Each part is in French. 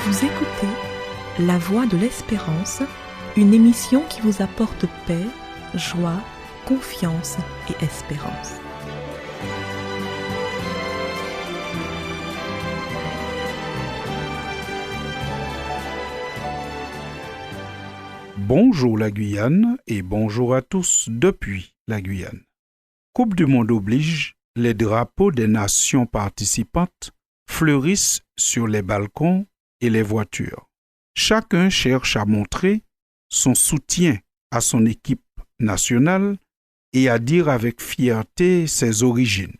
Vous écoutez La Voix de l'Espérance, une émission qui vous apporte paix, joie, confiance et espérance. Bonjour la Guyane et bonjour à tous depuis la Guyane. Coupe du monde oblige, les drapeaux des nations participantes fleurissent sur les balcons et les voitures. Chacun cherche à montrer son soutien à son équipe nationale et à dire avec fierté ses origines.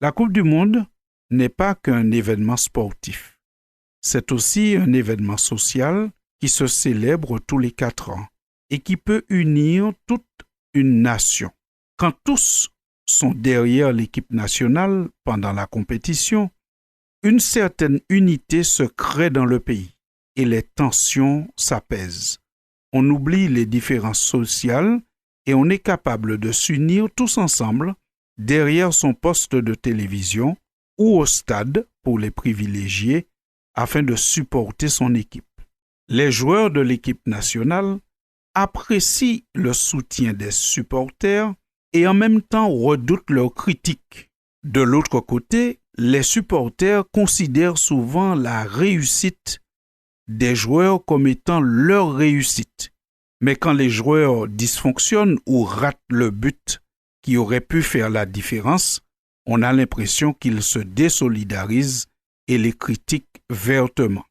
La Coupe du monde n'est pas qu'un événement sportif. C'est aussi un événement social qui se célèbre tous les 4 ans et qui peut unir toute une nation. Quand tous sont derrière l'équipe nationale pendant la compétition, une certaine unité se crée dans le pays et les tensions s'apaisent. On oublie les différences sociales et on est capable de s'unir tous ensemble derrière son poste de télévision ou au stade pour les privilégiés afin de supporter son équipe. Les joueurs de l'équipe nationale apprécient le soutien des supporters et en même temps redoutent leurs critiques. De l'autre côté, les supporters considèrent souvent la réussite des joueurs comme étant leur réussite. Mais quand les joueurs dysfonctionnent ou ratent le but qui aurait pu faire la différence, on a l'impression qu'ils se désolidarisent et les critiquent vertement.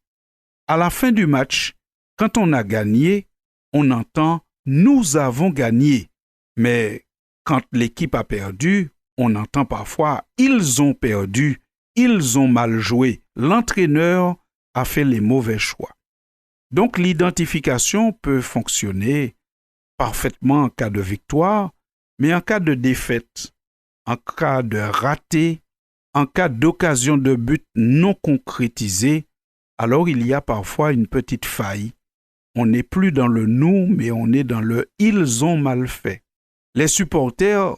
À la fin du match, quand on a gagné, on entend « nous avons gagné ». Mais quand l'équipe a perdu, on entend parfois « ils ont perdu », « ils ont mal joué », l'entraîneur a fait les mauvais choix. Donc l'identification peut fonctionner parfaitement en cas de victoire, mais en cas de défaite, en cas de raté, en cas d'occasion de but non concrétisée, alors il y a parfois une petite faille. On n'est plus dans le nous, mais on est dans le « ils ont mal fait ». Les supporters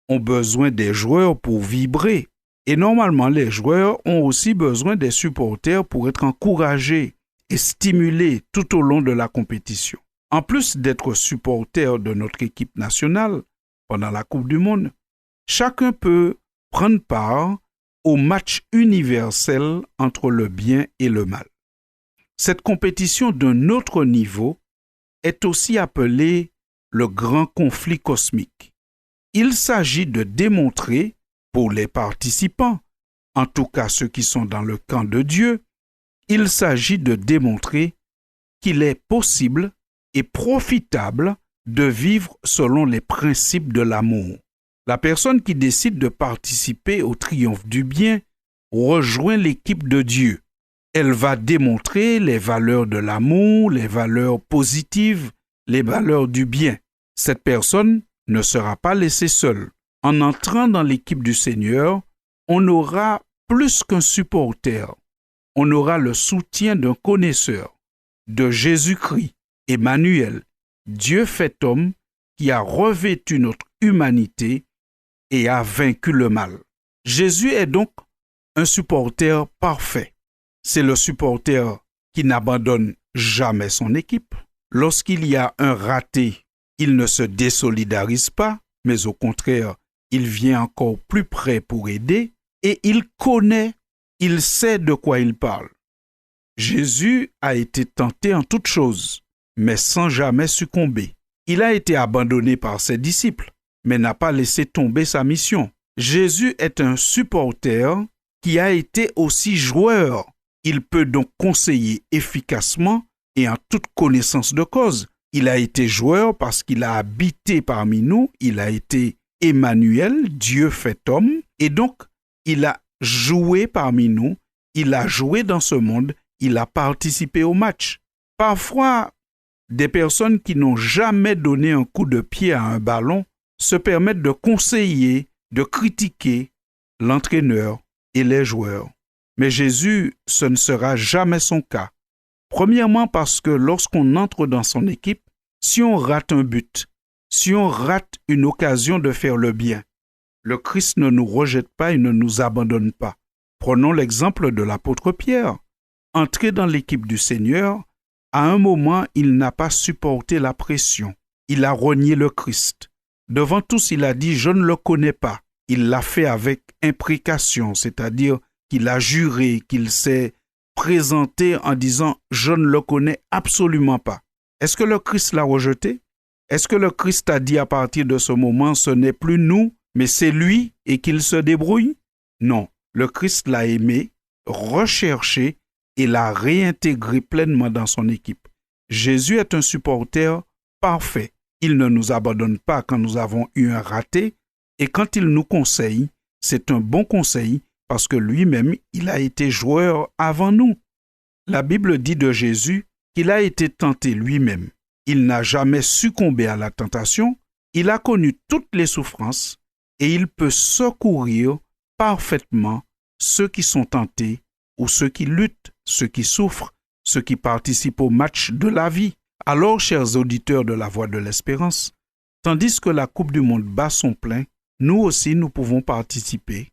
ont besoin des joueurs pour vibrer. Et normalement, les joueurs ont aussi besoin des supporters pour être encouragés et stimulés tout au long de la compétition. En plus d'être supporter de notre équipe nationale pendant la Coupe du Monde, chacun peut prendre part au match universel entre le bien et le mal. Cette compétition d'un autre niveau est aussi appelée le grand conflit cosmique. Il s'agit de démontrer pour les participants, en tout cas ceux qui sont dans le camp de Dieu, il s'agit de démontrer qu'il est possible et profitable de vivre selon les principes de l'amour. La personne qui décide de participer au triomphe du bien rejoint l'équipe de Dieu. Elle va démontrer les valeurs de l'amour, les valeurs positives, les valeurs du bien. Cette personne ne sera pas laissée seule. En entrant dans l'équipe du Seigneur, on aura plus qu'un supporter. On aura le soutien d'un connaisseur, de Jésus-Christ, Emmanuel, Dieu fait homme, qui a revêtu notre humanité et a vaincu le mal. Jésus est donc un supporter parfait. C'est le supporter qui n'abandonne jamais son équipe. Lorsqu'il y a un raté, il ne se désolidarise pas, mais au contraire, il vient encore plus près pour aider et il connaît, il sait de quoi il parle. Jésus a été tenté en toutes choses, mais sans jamais succomber. Il a été abandonné par ses disciples, mais n'a pas laissé tomber sa mission. Jésus est un supporter qui a été aussi joueur. Il peut donc conseiller efficacement et en toute connaissance de cause. Il a été joueur parce qu'il a habité parmi nous, il a été Emmanuel, Dieu fait homme, et donc il a joué parmi nous, il a joué dans ce monde, il a participé au match. Parfois, des personnes qui n'ont jamais donné un coup de pied à un ballon se permettent de conseiller, de critiquer l'entraîneur et les joueurs. Mais Jésus, ce ne sera jamais son cas. Premièrement parce que lorsqu'on entre dans son équipe, si on rate un but, si on rate une occasion de faire le bien, le Christ ne nous rejette pas et ne nous abandonne pas. Prenons l'exemple de l'apôtre Pierre. entrer dans l'équipe du Seigneur, à un moment, il n'a pas supporté la pression. Il a renié le Christ. Devant tous, il a dit « Je ne le connais pas ». Il l'a fait avec imprécation, c'est-à-dire qu'il a juré, qu'il s'est présenté en disant « Je ne le connais absolument pas ». Est-ce que le Christ l'a rejeté? Est-ce que le Christ a dit à partir de ce moment « Ce n'est plus nous, mais c'est lui et qu'il se débrouille » ? Non, le Christ l'a aimé, recherché et l'a réintégré pleinement dans son équipe. Jésus est un supporter parfait. Il ne nous abandonne pas quand nous avons eu un raté et quand il nous conseille, c'est un bon conseil parce que lui-même, il a été joueur avant nous. La Bible dit de Jésus qu'il a été tenté lui-même. Il n'a jamais succombé à la tentation, il a connu toutes les souffrances et il peut secourir parfaitement ceux qui sont tentés ou ceux qui luttent, ceux qui souffrent, ceux qui participent au match de la vie. Alors, chers auditeurs de la Voix de l'Espérance, tandis que la Coupe du Monde bat son plein, nous aussi, nous pouvons participer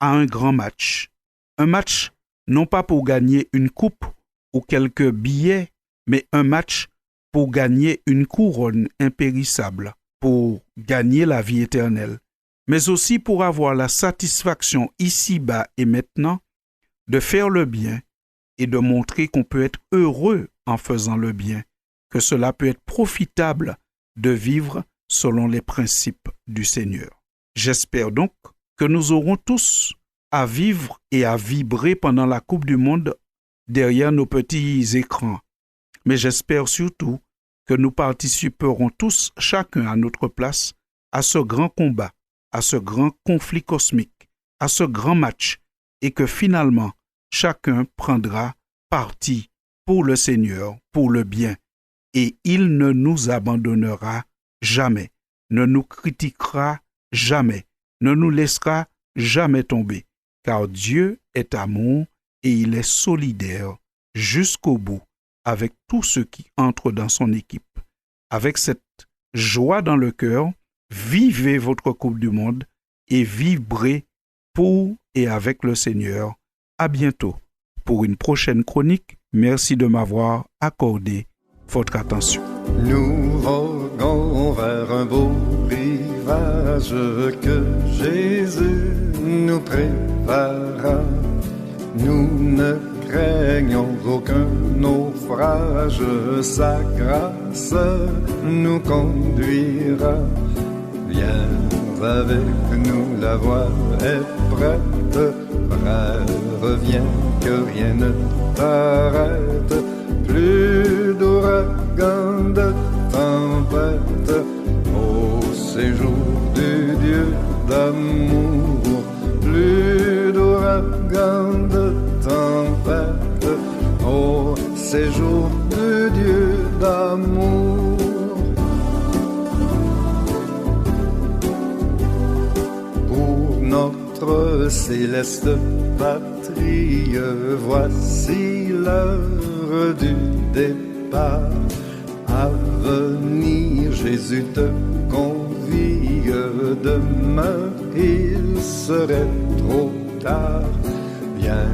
à un grand match. Un match, non pas pour gagner une coupe ou quelques billets, mais un match pour gagner une couronne impérissable, pour gagner la vie éternelle, mais aussi pour avoir la satisfaction ici-bas et maintenant de faire le bien et de montrer qu'on peut être heureux en faisant le bien, que cela peut être profitable de vivre selon les principes du Seigneur. J'espère donc que nous aurons tous à vivre et à vibrer pendant la Coupe du Monde derrière nos petits écrans. Mais j'espère surtout que nous participerons tous, chacun à notre place, à ce grand combat, à ce grand conflit cosmique, à ce grand match, et que finalement, chacun prendra parti pour le Seigneur, pour le bien, et il ne nous abandonnera jamais, ne nous critiquera jamais, ne nous laissera jamais tomber, car Dieu est amour et il est solidaire jusqu'au bout avec tous ceux qui entrent dans son équipe. Avec cette joie dans le cœur, vivez votre Coupe du Monde et vibrez pour et avec le Seigneur. À bientôt pour une prochaine chronique. Merci de m'avoir accordé votre attention. Nous voguons vers un beau rivage que Jésus nous prépara. Nous ne craignons aucun naufrage, sa grâce nous conduira. Viens avec nous, la voile est prête. Frère, reviens, que rien ne t'arrête. Plus d'ouragan, de tempête, au séjour du Dieu d'amour. Plus d'ouragan, de tempête, au séjour du Dieu d'amour. Pour notre céleste patrie, voici l'heure du départ. À venir, Jésus te convie. Demain, il serait trop tard. Viens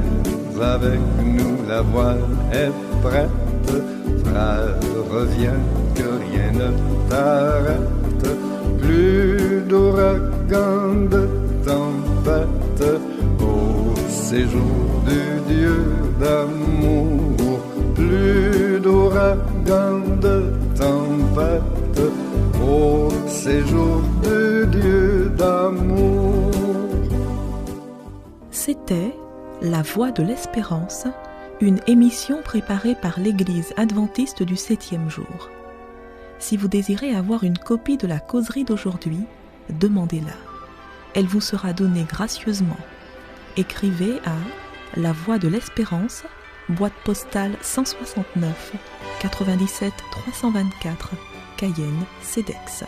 avec nous, la voile est prête. Frère, reviens, que rien ne t'arrête. Plus d'ouragan, de tempête, au séjour du Dieu d'amour. Plus d'ouragan, de tempête, au séjour du Dieu d'amour. C'était La Voix de l'Espérance, une émission préparée par l'Église adventiste du 7e jour. Si vous désirez avoir une copie de la causerie d'aujourd'hui, demandez-la. Elle vous sera donnée gracieusement. Écrivez à La Voix de l'Espérance, boîte postale 169 97 324, Cayenne, CEDEX,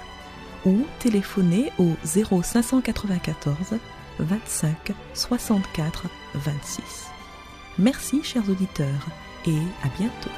ou téléphonez au 0594 25 64 26. Merci chers auditeurs et à bientôt.